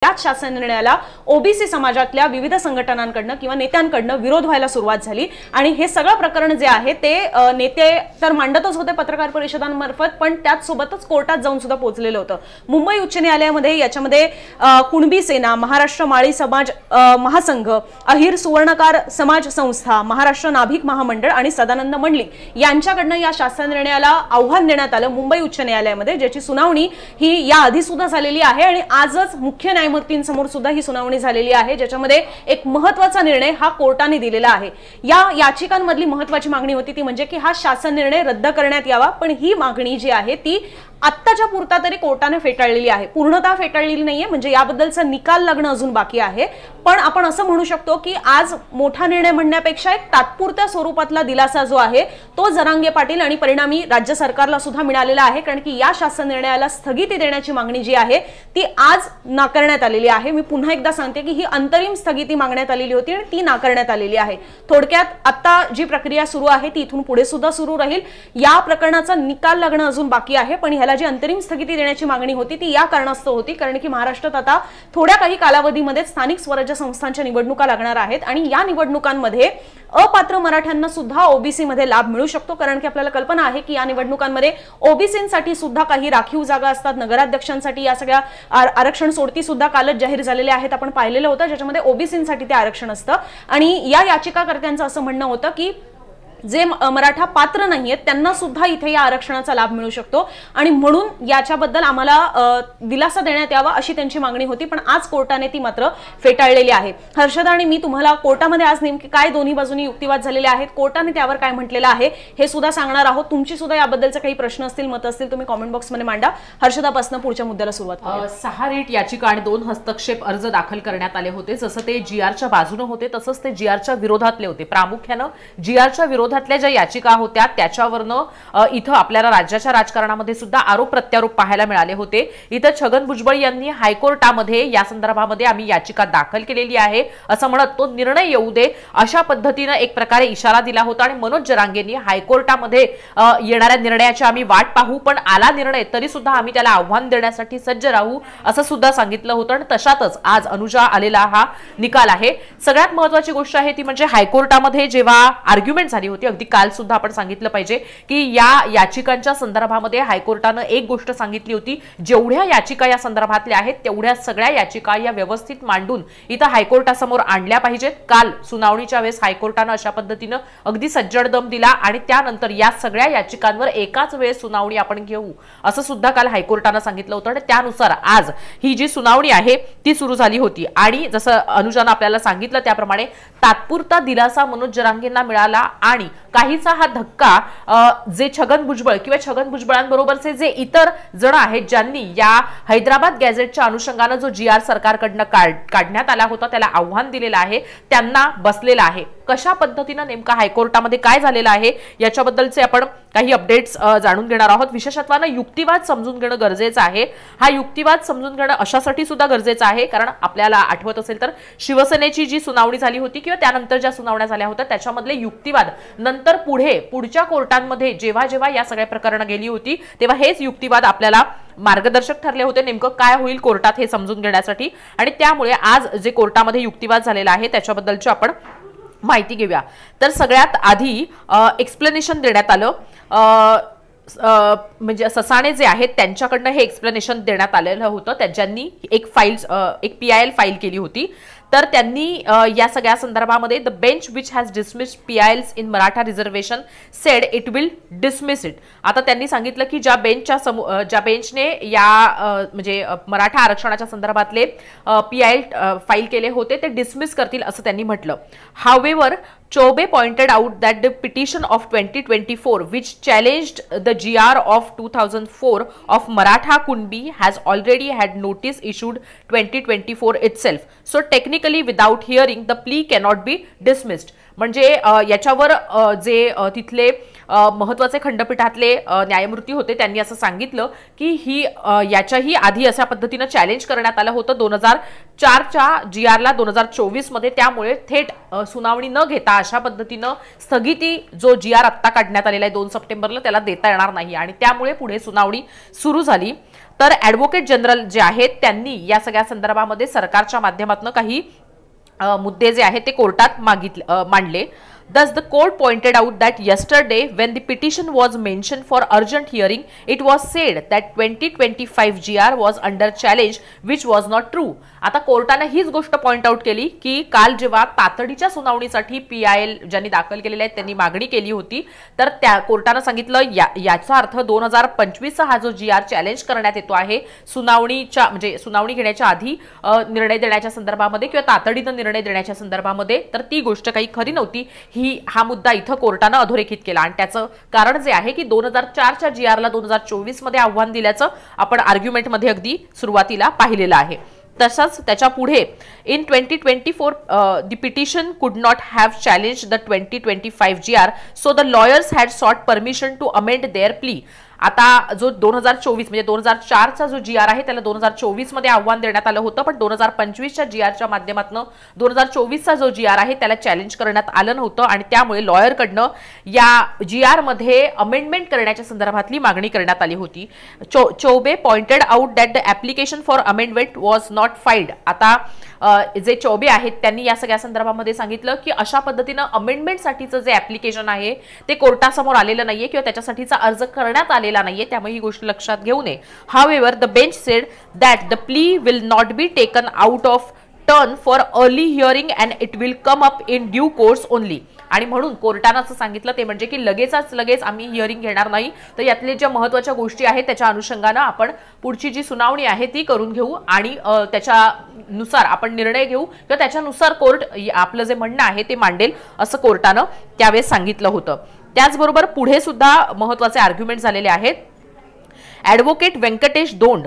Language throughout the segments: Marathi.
याच शासन निर्णयाला ओबीसी समाजातल्या विविध संघटनांकडनं किंवा नेत्यांकडनं विरोध व्हायला सुरुवात झाली आणि हे सगळं प्रकरण जे आहे ते नेते तर मांडतच होते पत्रकार परिषदांमार्फत, पण त्याच सोबतच कोर्टात जाऊन सुद्धा पोहोचलेलं होतं। मुंबई उच्च न्यायालयामध्ये याच्यामध्ये कुणबी सेना, महाराष्ट्र माळी समाज महासंघ, अहिर सुवर्णकार समाज संस्था, महाराष्ट्र नाभिक महामंडळ आणि सदानंद मंडलिक यांच्याकडनं या शासन निर्णयाला आव्हान देण्यात आलं मुंबई उच्च न्यायालयामध्ये, ज्याची सुनावणी ही या आधी सुद्धा झालेली आहे आणि आजच मुख्य न्यायमूर्तींसमोर सुद्धा ही सुनावणी झालेली आहे, ज्याच्यामध्ये एक महत्त्वाचा निर्णय हा कोर्टाने दिलेला आहे। या याचिकांमधली महत्त्वाची मागणी होती ती म्हणजे की हा शासन निर्णय रद्द करण्यात यावा, पण ही मागणी जी आहे ती आत्ताच्या पुरता तरी कोर्टाने फेटाळलेली आहे, पूर्णतः फेटाळलेली नाहीये, म्हणजे याबद्दलचा निकाल लागणं अजून बाकी आहे। पण आपण असं म्हणू शकतो की आज मोठा निर्णय म्हणण्यापेक्षा एक तात्पुरत्या स्वरूपातला दिलासा जो आहे तो जरांगे पाटील आणि परिणामी राज्य सरकारला सुद्धा मिळालेला आहे, कारण की या शासन निर्णयाला स्थगिती देण्याची मागणी जी आहे ती आज नाकारण्यात आलेली आहे। मी पुन्हा एकदा सांगते की ही अंतरिम स्थगिती मागण्यात आलेली होती आणि ती नाकारण्यात आलेली आहे। थोडक्यात आता जी प्रक्रिया सुरू आहे ती इथून पुढे सुद्धा सुरू राहील। या प्रकरणाचा निकाल लागणं अजून बाकी आहे, पण ह्याला जी अंतरिम स्थगिती देण्याची मागणी होती ती या कारणास्तव होती कारण की महाराष्ट्रात आता थोड्या काही कालावधीमध्ये स्थानिक स्वराज्य संस्थांच्या निवडणुका लागणार आहेत आणि या निवडणुकांमध्ये अपात्र मराठ्यांना सुद्धा ओबीसी मध्ये लाभ मिळू शकतो, कारण की आपल्याला कल्पना आहे की या निवडणुकांमध्ये ओबीसींसाठी सुद्धा काही राखीव जागा असतात, नगराध्यक्षांसाठी या सगळ्या आरक्षण सोडती सुद्धा कालच जाहीर झालेले आहेत, आपण पाहिलेलं होतं, ज्याच्यामध्ये ओबीसींसाठी ते आरक्षण असतं। आणि या याचिकाकर्त्यांचं असं म्हणणं होतं की जे मराठा पात्र नाहीयेत त्यांना सुद्धा इथे या आरक्षणाचा लाभ मिळू शकतो आणि म्हणून याच्याबद्दल आम्हाला दिलासा देण्यात यावा अशी त्यांची मागणी होती, पण आज कोर्टाने ती मात्र फेटाळलेली आहे। हर्षदा आणि मी तुम्हाला कोर्टामध्ये आज नेमके काय दोन्ही बाजूनी युक्तिवाद झालेले आहेत, कोर्टाने त्यावर काय म्हटलेलं आहे हे सुद्धा सांगणार आहोत। तुमची सुद्धा याबद्दलचे काही प्रश्न असतील, मत असतील, तुम्ही कमेंट बॉक्समध्ये मांडा। हर्षदापासून पुढच्या मुद्द्याला सुरुवात करूया। 6 रीट याचिका आणि 2 हस्तक्षेप अर्ज दाखल करण्यात आले होते, जसं ते जीआरच्या बाजूने होते तसंच ते जीआरच्या विरोधातले होते। प्रामुख्याने जीआरच्या विरोधातल्या ज्या याचिका होत्या त्याच्यावरनं इथं आपल्याला राज्याच्या राजकारणामध्ये सुद्धा आरोप प्रत्यारोप पाहायला मिळाले होते। इथं छगन भुजबळ यांनी हायकोर्टामध्ये या संदर्भामध्ये आम्ही याचिका दाखल केलेली आहे असं म्हणत तो निर्णय येऊ दे अशा पद्धतीने एक प्रकारे इशारा दिला होता आणि मनोज जरांगेंनी हायकोर्टामध्ये येणाऱ्या निर्णयाची आम्ही वाट पाहू, पण आला निर्णय तरी सुद्धा आम्ही त्याला आव्हान देण्यासाठी सज्ज राहू असं सुद्धा सांगितलं होतं आणि तशातच आज अनुजा आलेला हा निकाल आहे। सगळ्यात महत्त्वाची गोष्ट आहे ती म्हणजे हायकोर्टामध्ये जेव्हा आर्ग्युमेंट झाली होती, अगदी काल सुद्धा आपण सांगितलं पाहिजे की या याचिकांच्या संदर्भामध्ये हायकोर्टानं एक गोष्ट सांगितली होती, जेवढ्या याचिका या संदर्भातल्या आहेत तेवढ्या सगळ्या याचिका या व्यवस्थित मांडून इथं हायकोर्टासमोर आणल्या पाहिजेत। काल सुनावणीच्या वेळेस हायकोर्टानं अशा पद्धतीनं अगदी सज्जड दम दिला आणि त्यानंतर या सगळ्या याचिकांवर एकाच वेळेस सुनावणी आपण घेऊ असं सुद्धा काल हायकोर्टानं सांगितलं होतं आणि त्यानुसार आज ही जी सुनावणी आहे ती सुरू झाली होती आणि जसं अनुजानं आपल्याला सांगितलं त्याप्रमाणे तात्पुरता दिलासा मनोज जरांगेंना मिळाला आणि काहीसा हा धक्का जे छगन भुजबळ किंवा छगन भुजबळांबरोबरचे जे इतर जण आहेत ज्यांनी या हैदराबाद गॅझेटच्या अनुषंगाने जो जीआर सरकारकडनं काढण्यात आला होता त्याला आव्हान दिलेलं आहे त्यांना बसलेलं आहे। कशा पद्धतीने नेमका हायकोर्टामध्ये काय झालेलं आहे याच्याबद्दलचे आपण काही अपडेट्स जाणून घेणार आहोत। विशेषत्वाने युक्तिवाद समजून घेणं गरजेचं आहे। हा युक्तिवाद समजून घेणं अशासाठी सुद्धा गरजेचं आहे कारण आपल्याला आठवत असेल तर शिवसेनेची जी सुनावणी झाली होती किंवा त्यानंतर ज्या सुनावण्या झाल्या होत्या त्याच्यामधले युक्तिवाद नंतर पुढच्या कोर्टांमध्ये जेव्हा जेव्हा या सगळ्या प्रकरणं गेली होती तेव्हा हेच युक्तिवाद आपल्याला मार्गदर्शक ठरले होते नेमकं काय होईल कोर्टात हे समजून घेण्यासाठी आणि त्यामुळे आज जे कोर्टामध्ये युक्तिवाद झालेला आहे त्याच्याबद्दलची आपण माहिती घेऊया। तर सगळ्यात आधी एक्सप्लेनेशन देण्यात आलं म्हणजे ससाणे जे आहेत त्यांच्याकडनं हे एक्सप्लेनेशन देण्यात आलेलं होतं, ज्यांनी एक PIL फाईल केली होती। तर त्यांनी या सगळ्या संदर्भामध्ये the bench which has dismissed PILs in Maratha reservation sed it will dismiss it. आता त्यांनी सांगितलं की ज्या बेंचने या म्हणजे मराठा आरक्षणाच्या संदर्भातले PIL फाईल केले होते ते डिसमिस करतील असं त्यांनी म्हटलं। However Chobe pointed out that the petition of 2024 which challenged the GR of 2004 of Maratha Kunbi has already had notice issued 2024 itself. So technically without hearing the plea cannot be dismissed. म्हणजे याच्यावर जे तिथले महत्त्वाचे खंडपीठातले न्यायमूर्ती होते त्यांनी असं सांगितलं की ही याच्याही आधी अशा पद्धतीने चॅलेंज करण्यात आलं होतं 2004च्या जीआरला 2024 मध्ये, त्यामुळे थेट सुनावणी न घेता अशा पद्धतीने स्थगिती जो जीआर आत्ता काढण्यात आलेला आहे 2 सप्टेंबरला त्याला देता येणार नाही आणि त्यामुळे पुढे सुनावणी सुरू झाली। तर ॲडव्होकेट जनरल जे आहेत त्यांनी या सगळ्या संदर्भामध्ये सरकारच्या माध्यमातून काही मुद्दे जे आहेत ते कोर्टात मांडले. Thus, the court pointed out that yesterday, when the petition was mentioned for urgent hearing, it was said that 2025 GR was under challenge, which was not true. आता कोर्टाने हीच गोष्ट पॉइंट आउट केली की काल जेव्हा तातडीच्या सुनावणीसाठी PIL ज्यांनी दाखल केलेले आहेत त्यांनी मागणी केली होती, तर त्या कोर्टाने सांगितलं याचा अर्थ 2025 हा जो GR चॅलेंज करण्यात येतो आहे सुनावणीच्या म्हणजे सुनावणी घेण्याच्या आधी निर्णय देण्याच्या संदर्भामध्ये किंवा तातडीने निर्णय देण्याच्या संदर्भामध्ये, तर ती गोष्ट काही खरी नव्हती. हा मुद्दा इथं कोर्टाने अधोरेखित केला आणि त्याचं कारण जे आहे की 2004च्या GRला 2024 मध्ये आव्हान दिल्याचं आपण आर्ग्युमेंटमध्ये अगदी सुरुवातीला पाहिलेलं आहे. तसंच त्याच्या पुढे in 2024 the petition could not have challenge the 2025 GR, so the lawyers had sought permission to amend their plea. आता जो 2024 म्हणजे 2004चा जो GR आहे त्याला 2024 मध्ये आव्हान देण्यात आलं होतं, पण 2025च्या GRच्या माध्यमातून 2024चा जो GR आहे त्याला चॅलेंज करण्यात आलं नव्हतं आणि त्यामुळे लॉयरकडनं या GR मध्ये अमेंडमेंट करण्याच्या संदर्भातली मागणी करण्यात आली होती. Choubey pointed out that the application for amendment was not filed. आता जे चौबे आहेत त्यांनी या सगळ्या संदर्भामध्ये सांगितलं की अशा पद्धतीनं अमेंडमेंटसाठीचं जे ऍप्लिकेशन आहे ते कोर्टासमोर आलेलं नाहीये किंवा त्याच्यासाठीचा अर्ज करण्यात आलेला नाहीये, त्यामुळे ही गोष्ट लक्षात घेऊ नये. However the bench said that the plea will not be taken out of turn for early hearing and it will come up in due course only. आणि म्हणून कोर्टानं असं सांगितलं ते म्हणजे की लगेच आम्ही हिअरिंग घेणार नाही, तर यातल्या ज्या महत्त्वाच्या गोष्टी आहेत त्याच्या अनुषंगानं आपण पुढची जी सुनावणी आहे ती करून घेऊ आणि त्याच्यानुसार आपण निर्णय घेऊ किंवा त्याच्यानुसार कोर्ट आपलं जे म्हणणं आहे ते मांडेल असं कोर्टानं त्यावेळेस सांगितलं होतं. त्याचबरोबर पुढे सुद्धा महत्त्वाचे आर्ग्युमेंट झालेले आहेत. Advocate Venkatesh Daund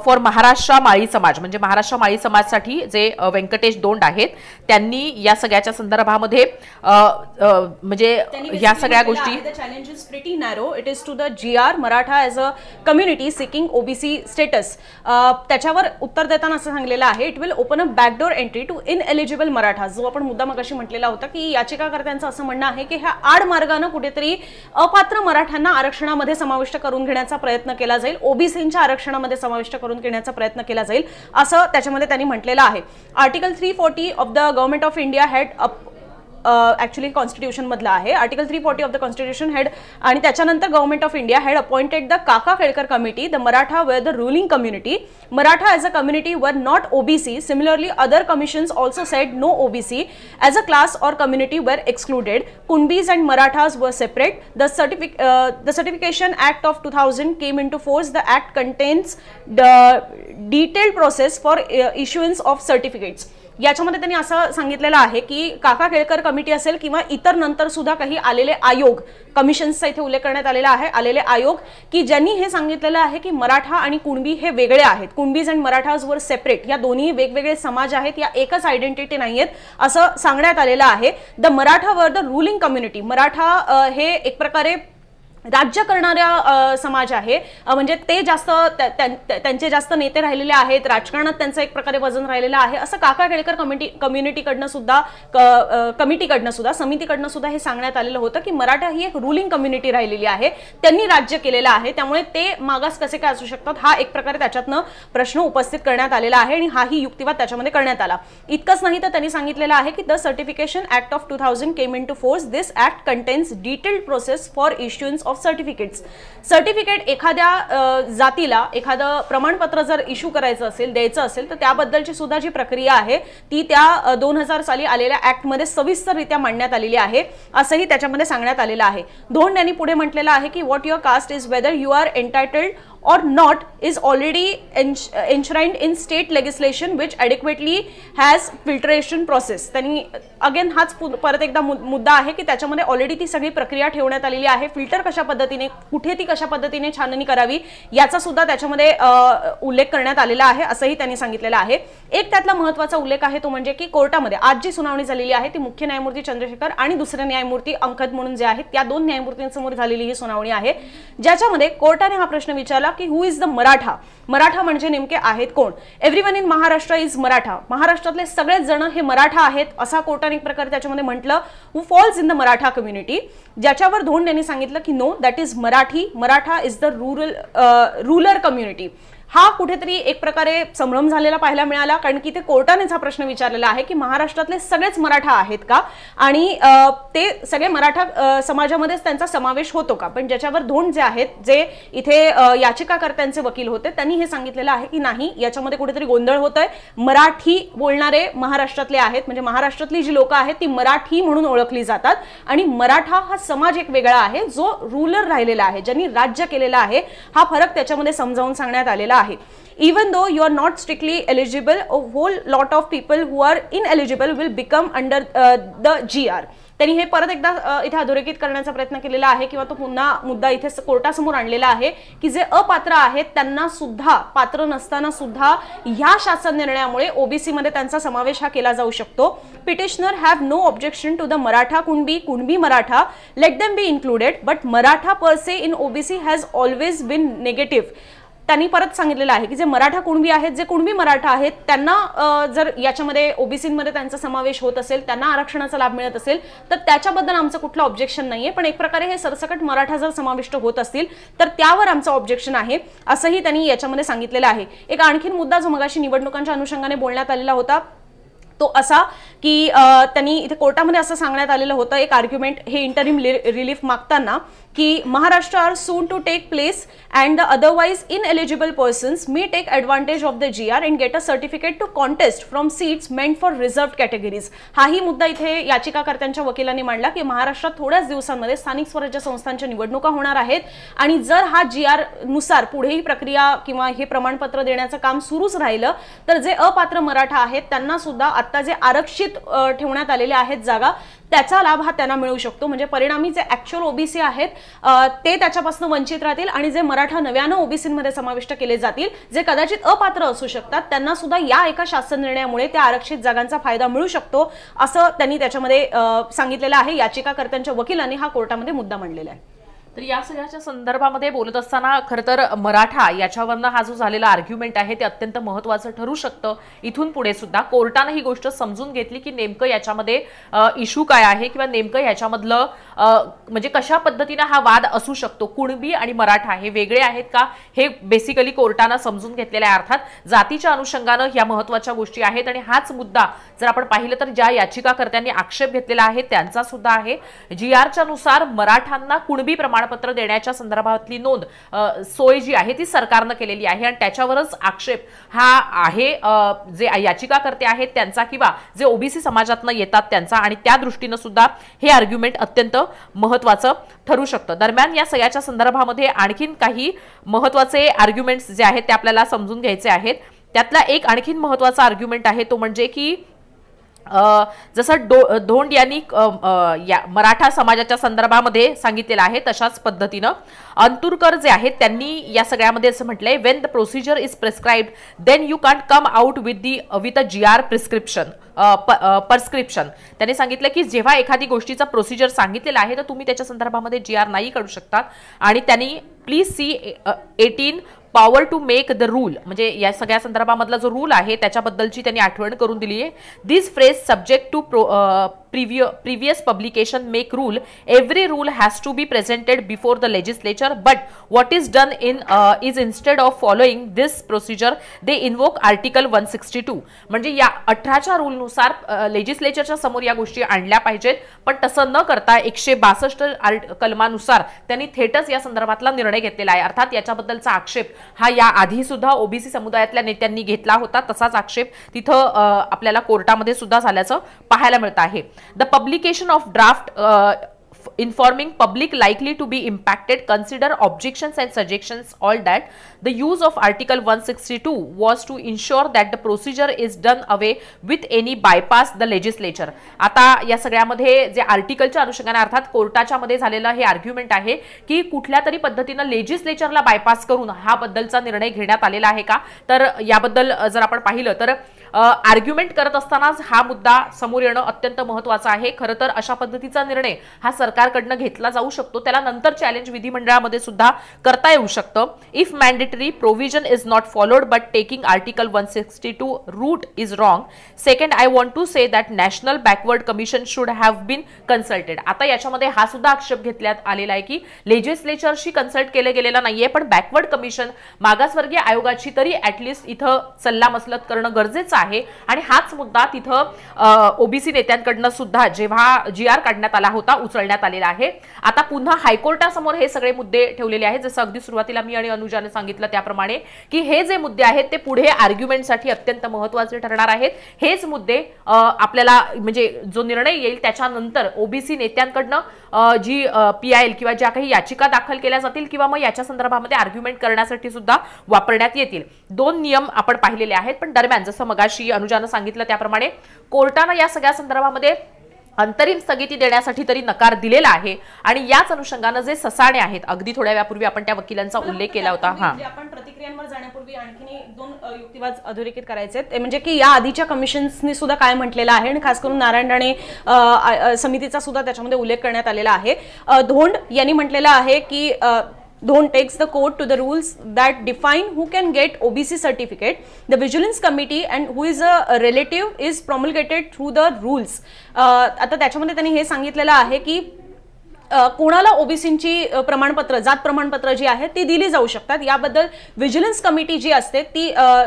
for Maharashtra माळी समाज म्हणजे महाराष्ट्र माळी समाजसाठी जे व्यंकटेश दोंड आहेत त्यांनी या सगळ्याच्या संदर्भामध्ये म्हणजे या सगळ्या गोष्टी the challenge is pretty narrow. It is to the GR Maratha as a community seeking OBC status. त्याच्यावर उत्तर देताना असं सांगलेलं आहे it will open a backdoor entry to ineligible Maratha. जो आपण मुद्दा मगाशी म्हटलेला होता की याचिकाकर्त्यांचं असं म्हणणं आहे की ह्या आड मार्गाने कुठेतरी अपात्र मराठ्यांना आरक्षणामध्ये समाविष्ट करून घेण्याचा प्रयत्न केला जाईल, ओबीसीच्या आरक्षणामध्ये समाविष्ट करून घेण्याचा प्रयत्न केला जाईल असं त्याच्यामध्ये त्यांनी म्हटलेलं आहे. Article 340 of the government of India had actually constitution मधला आहे. Article 340 of the constitution had आणि त्याच्यानंतर government of India had appointed the Kaka Kelkar committee. The Maratha were the ruling community. Maratha as a community were not OBC. Similarly other commissions also said no OBC as a class or community were excluded. Kunbis and Marathas were separate. The certification act of 2000 came into force. The act contains the detailed process for issuance of certificates. याच्यामध्ये त्यांनी असं सांगितलेलं आहे की काका केळकर कमिटी असेल किंवा इतर नंतर सुद्धा काही आलेले आयोग, कमिशन्सचा इथे उल्लेख करण्यात आलेला आहे, आलेले आयोग की ज्यांनी हे सांगितलेलं आहे की मराठा आणि कुणबी हे वेगळे आहेत. Kunbis and Marathas were separate. या दोन्ही वेगवेगळे समाज आहेत, या एकच आयडेंटिटी नाहीयेत असं सांगण्यात आलेलं आहे. The Maratha were the ruling community. Maratha हे एक प्रकारे राज्य करणाऱ्या समाज आहे, म्हणजे ते जास्त त्यांचे जास्त नेते राहिलेले आहेत, राजकारणात त्यांचं एक प्रकारे वजन राहिलेलं आहे असं काका केळकर कम्युनिटीकडनं सुद्धा समितीकडनं सुद्धा हे सांगण्यात आलेलं होतं की मराठा ही एक रुलिंग कम्युनिटी राहिलेली आहे, त्यांनी राज्य केलेलं आहे, त्यामुळे ते मागास कसे काय असू शकतात हा एक प्रकारे त्याच्यातनं प्रश्न उपस्थित करण्यात आलेला आहे आणि हाही युक्तिवाद त्याच्यामध्ये करण्यात आला. इतकंच नाही तर त्यांनी सांगितलेलं आहे की the certification act of 2000 came into force. This act contains detailed process for issuance of certificates. Certificate एखाद्या जातीला एखादं प्रमाणपत्र जर इश्यू करायचं असेल, द्यायचं असेल तर त्याबद्दलची सुद्धा जी प्रक्रिया आहे ती त्या 2000 साली आलेल्या ऍक्टमध्ये सविस्तररित्या मांडण्यात आलेली आहे असंही त्याच्यामध्ये सांगण्यात आलेलं आहे. धोंड यांनी पुढे म्हटलेलं आहे की what your caste is whether you are entitled or not is already enshrined in state legislation which adequately has filtration process. त्यांनी अगेन हाच परत एकदा मुद्दा आहे की त्याच्यामध्ये ऑलरेडी ती सगळी प्रक्रिया ठेवण्यात आलेली आहे. फिल्टर कशा पद्धतीने, कुठे ती कशा पद्धतीने छाननी करावी याचा सुद्धा त्याच्यामध्ये उल्लेख करण्यात आलेला आहे असंही त्यांनी सांगितलेलं आहे. एक त्यातला महत्त्वाचा उल्लेख आहे तो म्हणजे की कोर्टामध्ये आज जी सुनावणी झालेली आहे ती मुख्य न्यायमूर्ती चंद्रशेखर आणि दुसरे न्यायमूर्ती अंकद म्हणून जे आहेत त्या दोन न्यायमूर्तींसमोर झालेली ही सुनावणी आहे, ज्याच्यामध्ये कोर्टाने हा प्रश्न विचारला विचारला की हु इज द मराठा, मराठा म्हणजे नेमके आहेत कोण. Everyone in Maharashtra is Maratha, महाराष्ट्रातले सगळेच जण हे मराठा आहेत असा कोर्टाने एक प्रकारे त्याच्यामध्ये म्हटलं. Who falls in the Maratha community, ज्याच्यावर धोंड यांनी सांगितलं की no, that is Marathi, Maratha is the rural community. हा कुठेतरी एक प्रकारे संभ्रम झालेला पाहायला मिळाला, कारण की ते कोर्टानेच हा प्रश्न विचारलेला आहे की महाराष्ट्रातले सगळेच मराठा आहेत का, आणि ते सगळे मराठा समाजामध्येच त्यांचा समावेश होतो का. पण ज्याच्यावर धोंड जे आहेत, जे इथे याचिकाकर्त्यांचे वकील होते, त्यांनी हे सांगितलेलं आहे की नाही, याच्यामध्ये कुठेतरी गोंधळ होतोय. मराठी बोलणारे महाराष्ट्रातले आहेत, म्हणजे महाराष्ट्रातली जी लोक आहेत ती मराठी म्हणून ओळखली जातात, आणि मराठा हा समाज एक वेगळा आहे जो रूलर राहिलेला आहे, ज्यांनी राज्य केलेलं आहे. हा फरक त्याच्यामध्ये समजावून सांगण्यात आलेला आहे. Even though you are not strictly eligible, a whole lot of people who are ineligible will become under the GR. त्यांनी हे परत एकदा इथे अधोरेखित करण्याचा प्रयत्न केलेला आहे, किंवा तो पुन्हा मुद्दा इथे कोर्टासमोर आणलेला आहे की जे अपात्र आहेत त्यांना सुद्धा, पात्र नसताना सुद्धा ह्या शासन निर्णयामुळे ओबीसी मध्ये त्यांचा समावेश हा केला जाऊ शकतो. Petitioner have no objection to the Maratha Kunbi Maratha, let them be included, but Maratha per se in OBC has always been negative. त्यांनी परत सांगितलेलं आहे की जे मराठा कुणबी आहेत, जे कुणबी मराठा आहेत, त्यांना जर याच्यामध्ये ओबीसीमध्ये त्यांचा समावेश होत असेल, त्यांना आरक्षणाचा लाभ मिळत असेल, तर त्याच्याबद्दल आमचं कुठलं ऑब्जेक्शन नाहीये. पण एक प्रकारे हे सरसकट मराठा जर समाविष्ट होत असतील तर त्यावर आमचं ऑब्जेक्शन आहे, असंही त्यांनी याच्यामध्ये सांगितलेलं आहे. एक आणखीन मुद्दा जो मगाशी निवडणुकांच्या अनुषंगाने बोलण्यात आलेला होता तो असा की त्यांनी इथे कोर्टामध्ये असं सांगण्यात आलेलं होतं, एक आर्ग्युमेंट हे इंटरिम रिलीफ मागताना, की Maharashtra are soon to take place and the otherwise ineligible persons may take advantage of the GR and get a certificate to contest from seats meant for reserved categories. हाही मुद्दा इथे याचिकाकर्त्यांच्या वकिलांनी मांडला की महाराष्ट्रात थोड्याच दिवसांमध्ये स्थानिक स्वराज्य संस्थांच्या निवडणुका होणार आहेत, आणि जर हा GR नुसार पुढेही प्रक्रिया किंवा हे प्रमाणपत्र देण्याचं काम सुरूच राहिलं तर जे अपात्र मराठा आहेत त्यांना सुद्धा आता जे आरक्षित ठेवण्यात आलेले आहेत जागा, त्याचा लाभ हा त्यांना मिळू शकतो. म्हणजे परिणामी जे ऍक्च्युअल ओबीसी आहेत ते त्याच्यापासून वंचित राहतील, आणि जे मराठा नव्यानं ओबीसीमध्ये समाविष्ट केले जातील, जे कदाचित अपात्र असू शकतात, त्यांना सुद्धा या एका शासन निर्णयामुळे त्या आरक्षित जागांचा फायदा मिळू शकतो, असं त्यांनी त्याच्यामध्ये सांगितलेलं आहे. याचिकाकर्त्यांच्या वकिलांनी हा कोर्टामध्ये मुद्दा मांडलेला आहे. तर या सगळ्याच्या संदर्भामध्ये बोलत असताना खरं तर मराठा याच्यावरनं हा जो झालेला आर्ग्युमेंट आहे ते अत्यंत महत्त्वाचं ठरू शकतं. इथून पुढे सुद्धा कोर्टाने ही गोष्ट समजून घेतली की नेमकं याच्यामध्ये इश्यू काय आहे, किंवा नेमकं याच्यामधलं म्हणजे कशा पद्धतीने हा वाद असू शकतो. कुणबी आणि मराठा हे वेगळे आहेत का, हे बेसिकली कोर्टानं समजून घेतलेलं आहे. अर्थात जातीच्या अनुषंगानं ह्या महत्त्वाच्या गोष्टी आहेत, आणि हाच मुद्दा जर आपण पाहिलं तर ज्या याचिकाकर्त्यांनी आक्षेप घेतलेला आहे त्यांचा सुद्धा आहे. GRच्या नुसार मराठांना कुणबी प्रमाणपत्र देण्याच्या संदर्भातली नोंद सोय जी आहे ती सरकारनं केलेली आहे, आणि त्याच्यावरच आक्षेप हा आहे जे याचिकाकर्ते आहेत त्यांचा, किंवा जे ओबीसी समाजातनं येतात त्यांचा, आणि त्या दृष्टीनं सुद्धा हे आर्ग्युमेंट अत्यंत महत्त्वाचं ठरू शकतं. दरम्यान या सगळ्याच्या संदर्भामध्ये आणखीन काही महत्त्वाचे आर्ग्युमेंट्स जे आहेत ते आपल्याला समजून घ्यायचे आहेत. त्यातला एक आणखीन महत्त्वाचा आर्ग्युमेंट आहे तो म्हणजे की जसं धोंड यांनी मराठा समाजाच्या संदर्भामध्ये सांगितलेलं आहे तशाच पद्धतीनं अंतुरकर जे आहेत त्यांनी या सगळ्यामध्ये असं म्हटलंय, when the procedure is prescribed then you can't come out with a GR prescription. त्यांनी सांगितलं की जेव्हा एखादी गोष्टीचा प्रोसिजर सांगितलेला आहे तर तुम्ही त्याच्या संदर्भामध्ये GR नाही काढू शकतात. आणि त्यांनी please see 18 power to make the rule, म्हणजे या सगळ्या संदर्भामधला जो रूल आहे त्याच्याबद्दलची त्यांनी आठवण करून दिली आहे. This phrase subject to previous publication make rule, every rule has to be presented before the legislature, but what is done is instead of following this procedure they invoke article 162. म्हणजे या 18च्या रूल नुसार लेजिस्लेचरच्या समोर या गोष्टी आणल्या पाहिजेत, पण तसं न करता 162 कलमानुसार त्यांनी थेटच या संदर्भातला निर्णय घेतलेला आहे. अर्थात याच्याबद्दलचा आक्षेप हा या आधी सुद्धा ओबीसी समुदायातल्या नेत्यांनी घेतला होता, तसाच आक्षेप तिथं आपल्याला कोर्टामध्ये सुद्धा झाल्याचं पाहायला मिळत आहे. The publication of draft informing public likely to be impacted consider objections and suggestions all that the use of article 162 was to ensure that the procedure is done away with any bypass the legislature. आता या सगळ्यामध्ये जे आर्टिकलच्या अनुषंगाने अर्थात कोर्टाच्या मध्ये झालेलं हे आर्ग्युमेंट आहे की कुठल्या तरी पद्धतीनं लेजिस्लेचरला बायपास करून हा बद्दलचा निर्णय घेण्यात आलेला आहे का, तर याबद्दल जर आपण पाहिलं तर आर्ग्युमेंट करत असतानाच हा मुद्दा समोर येणं अत्यंत महत्त्वाचं आहे. खरं तर अशा पद्धतीचा निर्णय हा सरकारकडनं घेतला जाऊ शकतो, त्याला नंतर चॅलेंज विधिमंडळामध्ये सुद्धा करता येऊ शकतं. If mandatory provision is not followed but taking article 162 route is wrong. Second, I want to say that national backward commission should have been consulted. आता याच्यामध्ये हा सुद्धा आक्षेप घेतल्यात आलेला आहे की लेजिस्लेचरशी कन्सल्ट केलं गेलेलं नाहीये, पण बॅकवर्ड कमिशन मागासवर्गीय आयोगाची तरी ऍटलिस्ट इथं सल्ला मसलत करणं गरजेचं आहे. आणि हाच मुद्दा तिथं ओबीसी नेत्यांकडनं सुद्धा जेव्हा GR काढण्यात आला होता उचलण्यात आलेला आहे. आता पुन्हा हायकोर्टासमोर हे सगळे मुद्दे ठेवलेले आहेत. जसं अगदी सुरुवातीला मी आणि अनुजाने सांगितलं त्याप्रमाणे की हे जे मुद्दे आहेत ते पुढे आर्ग्युमेंटसाठी अत्यंत महत्त्वाचे ठरणार आहेत. हेच मुद्दे आपल्याला म्हणजे जो निर्णय येईल त्याच्यानंतर ओबीसी नेत्यांकडनं जी PIL किंवा ज्या काही याचिका दाखल केल्या जातील किंवा मग याच्या संदर्भामध्ये आर्ग्युमेंट करण्यासाठी सुद्धा वापरण्यात येतील. 2 नियम आपण पाहिलेले आहेत. पण दरम्यान जसं मगाशी अनुजानं सांगितलं त्याप्रमाणे कोर्टानं या सगळ्या संदर्भामध्ये अंतरिम स्थगिती देण्यासाठी तरी नकार दिलेला आहे. आणि याच अनुषंगाने जे ससाणे आहेत, अगदी थोड्या वेळापूर्वी आपण त्या वकिलांचा उल्लेख केला होता. आपण प्रतिक्रियांवर जाण्यापूर्वी आणखी 2 युक्तिवाद अधोरेखित करायचे आहेत. म्हणजे की या आधीच्या कमिशन्सनी सुद्धा काय म्हटलेलं आहे आणि खास करून नारायण राणे समितीचा सुद्धा त्याच्यामध्ये उल्लेख करण्यात आलेला आहे. धोंड यांनी म्हटलेलं आहे की Dhond takes the court to the rules that define who can get OBC certificate. The Vigilance Committee and who is a relative is promulgated through the rules. आता त्याच्यामध्ये त्यांनी हे सांगितलेलं आहे की कोणाला ओबीसीची प्रमाणपत्र, जात प्रमाणपत्र जी आहेत ती दिली जाऊ शकतात. याबद्दल विजिलन्स कमिटी जी असते ती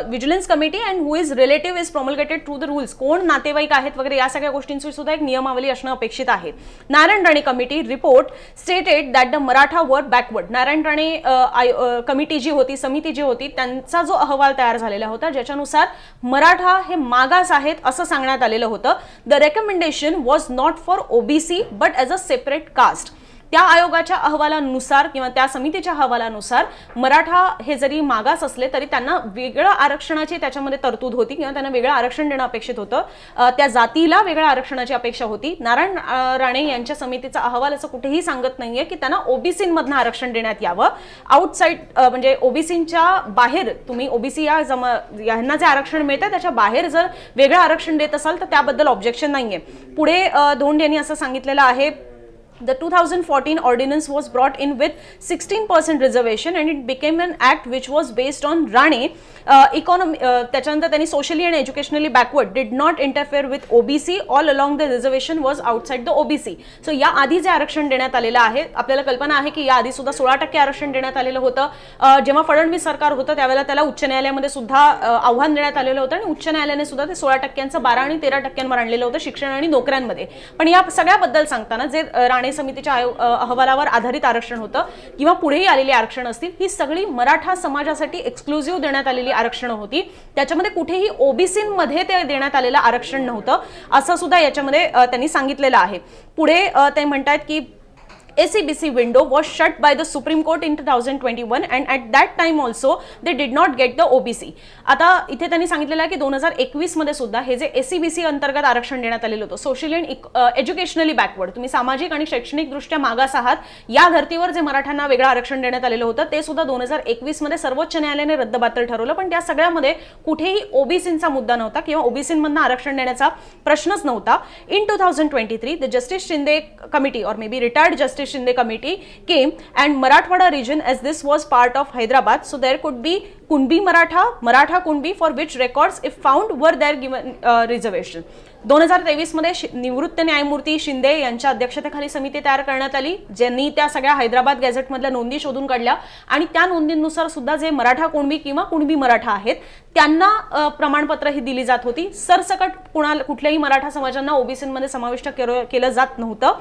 vigilance committee and who is relative is promulgated through the rules, कोण नातेवाईक आहेत वगैरे या सगळ्या गोष्टींची सुद्धा एक नियमावली असणं अपेक्षित आहे. Narayan Rane committee report stated that the Maratha वर बॅकवर्ड. नारायण राणे कमिटी जी होती, समिती जी होती, त्यांचा जो अहवाल तयार झालेला होता ज्याच्यानुसार मराठा हे मागास आहेत असं सांगण्यात आलेलं होतं. The recommendation was not for OBC but as a separate caste. त्या आयोगाच्या अहवालानुसार किंवा त्या समितीच्या अहवालानुसार मराठा हे जरी मागास असले तरी त्यांना वेगळं आरक्षणाची त्याच्यामध्ये तरतूद होती किंवा त्यांना वेगळं आरक्षण देणं अपेक्षित होतं. त्या जातीला वेगळ्या आरक्षणाची अपेक्षा होती. नारायण राणे यांच्या समितीचा अहवाल असं कुठेही सांगत नाहीये की त्यांना ओबीसीमधनं आरक्षण देण्यात यावं. आउटसाइड म्हणजे ओबीसीच्या बाहेर तुम्ही ओबीसी यांना जे आरक्षण मिळतं त्याच्या बाहेर जर वेगळं आरक्षण देत असाल तर त्याबद्दल ऑब्जेक्शन नाहीये. पुढे धोंड यांनी असं सांगितलेलं आहे The 2014 ordinance was brought in with 16% reservation and it became an act which was based on Rane economy. त्याच्यानंतर त्यांनी socially and educationally backward did not interfere with OBC. All along the reservation was outside the OBC. So या आधी जे आरक्षण देण्यात आलेलं आहे आपल्याला कल्पना आहे की या आधी सुद्धा 16% आरक्षण देण्यात आलेलं होतं. जेव्हा फडणवीस सरकार होतं त्यावेळेला त्याला उच्च न्यायालयामध्ये सुद्धा आव्हान देण्यात आलेलं होतं आणि उच्च न्यायालयाने सुद्धा ते 16% 12 आणि 13% आणलेलं होतं शिक्षण आणि नोकऱ्यांमध्ये. पण या सगळ्याबद्दल सांगताना जे राणे समितीच्या अहवालावर आधारित आरक्षण होतं किंवा पुढेही आलेली आरक्षण असतील ही सगळी मराठा समाजासाठी एक्सक्लुझिव्ह देण्यात आलेली आरक्षण होती. त्याच्यामध्ये कुठेही ओबीसीमध्ये ते देण्यात आलेलं आरक्षण नव्हतं असं सुद्धा याच्यामध्ये त्यांनी सांगितलेलं आहे. पुढे ते म्हणतात की ACBC window was shut by the Supreme Court in 2021 and at that time also they did not get the OBC. आता इथे त्यांनी सांगितलेलं आहे की 2021 मध्ये सुद्धा हे जे ACBC अंतर्गत आरक्षण देण्यात आलेलं होतं, सोशली अँड एज्युकेशनली बॅकवर्ड, तुम्ही सामाजिक आणि शैक्षणिक दृष्ट्या मागास आहात या धर्तीवर जे मराठ्यांना वेगळं आरक्षण देण्यात आलेलं होतं ते सुद्धा 2021 मध्ये सर्वोच्च न्यायालयाने रद्दबातल ठरवलं. पण त्या सगळ्यामध्ये कुठेही ओबीसींचा मुद्दा नव्हता किंवा ओबीसींमधनं आरक्षण देण्याचा प्रश्नच नव्हता. In 2023 the justice Shinde committee or may be retired justice Shinde committee came and Marathwada region, as this was part of Hyderabad, so there could be Kunbi Maratha Kunbi for which records if found were there given reservation. 2023 मध्ये निवृत्त न्यायमूर्ती शिंदे यांच्या अध्यक्षतेखाली समिती तयार करण्यात आली ज्यांनी त्या सगळ्या हैदराबाद गॅझेट मधल्या नोंदी शोधून काढल्या आणि त्या नोंदींनुसार सुद्धा जे मराठा कुणबी किंवा कुणबी मराठा आहेत त्यांना प्रमाणपत्र ही दिली जात होती. सरसकट कुठल्याही मराठा समाजांना ओबीसीमध्ये समाविष्ट केलं जात नव्हतं.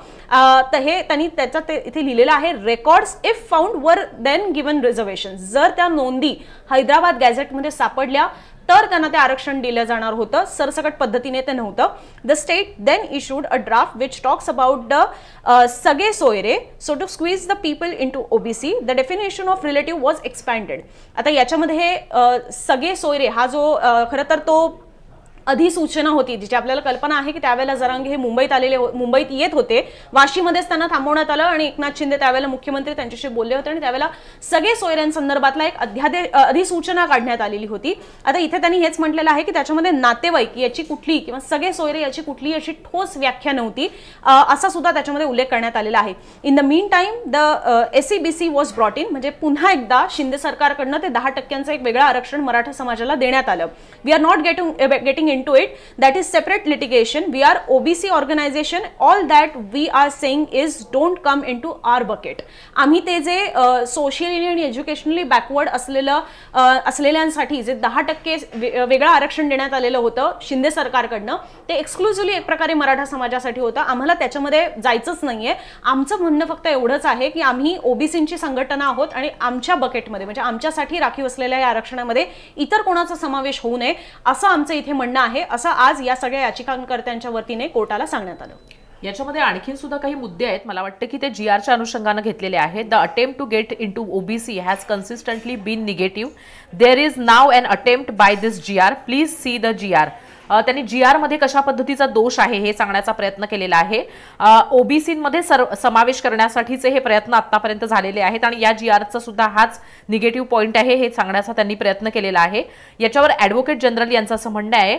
तर हे त्यांनी त्याचा इथे लिहिलेलं आहे records if found were then given reservation. जर त्या नोंदी हैदराबाद गॅझेटमध्ये सापडल्या तर त्यांना ते आरक्षण दिलं जाणार होतं, सरसकट पद्धतीने ते नव्हतं. The state then issued a draft which talks about the sage soyare so to squeeze the people into OBC. The definition of relative was expanded. आता याच्यामध्ये सगे सोयरे हा जो खरं तर तो अधिसूचना होती, जिची आपल्याला कल्पना आहे की त्यावेळेला जरांगे हे मुंबईत येत होते. वाशीमध्येच त्यांना थांबवण्यात आलं आणि एकनाथ शिंदे त्यावेळेला मुख्यमंत्री त्यांच्याशी बोलले होते आणि त्यावेळेला सगळे सोयऱ्यांसंदर्भातला एक अधिसूचना काढण्यात आलेली होती. आता इथे त्यांनी हेच म्हटलेलं आहे की त्याच्यामध्ये नातेवाईक याची कुठली किंवा सगळे सोयरे याची कुठली अशी ठोस व्याख्या नव्हती, असा सुद्धा त्याच्यामध्ये उल्लेख करण्यात आलेला आहे. In the mean time the SEBC was brought in, म्हणजे पुन्हा एकदा शिंदे सरकारकडनं ते 10% एक वेगळं आरक्षण मराठा समाजाला देण्यात आलं. We are not getting into it, that is separate litigation. We are OBC organization. All that we are saying is don't come into our bucket. आम्ही ते जे सोशली आणि एज्युकेशनली बॅकवर्ड असलेल्यांसाठी जे 10% वेगळं आरक्षण देण्यात आलेलं होतं शिंदे सरकारकडनं, ते एक्सक्लुझिव्हली एक प्रकारे मराठा समाजासाठी होतं. आम्हाला त्याच्यामध्ये जायचंच नाहीये. आमचं म्हणणं फक्त एवढंच आहे की आम्ही ओबीसीची संघटना आहोत आणि आमच्या बकेटमध्ये म्हणजे आमच्यासाठी राखीव असलेल्या या आरक्षणामध्ये इतर कोणाचा समावेश होऊ नये असं आमचं इथे म्हणणं आहे, असं आज या सगळ्या याचिकांकर्त्यांच्या वतीने कोर्टाला सांगण्यात आलं. याच्यामध्ये आणखीन सुद्धा काही मुद्दे आहेत, मला वाटतं की ते GRच्या अनुषंगाने घेतलेले आहेत. The attempt to get into OBC has consistently been negative. There is now an attempt by this GR. Please see the GR. त्यांनी GR मध्ये कशा पद्धतीचा दोष आहे हे सांगण्याचा प्रयत्न केलेला आहे. ओबीसीमध्ये समावेश करण्यासाठीचे हे प्रयत्न आतापर्यंत झालेले आहेत आणि या GRचा सुद्धा हाच निगेटिव्ह पॉइंट आहे हे सांगण्याचा त्यांनी प्रयत्न केलेला आहे. याच्यावर ॲडव्होकेट जनरल यांचं असं म्हणणं आहे,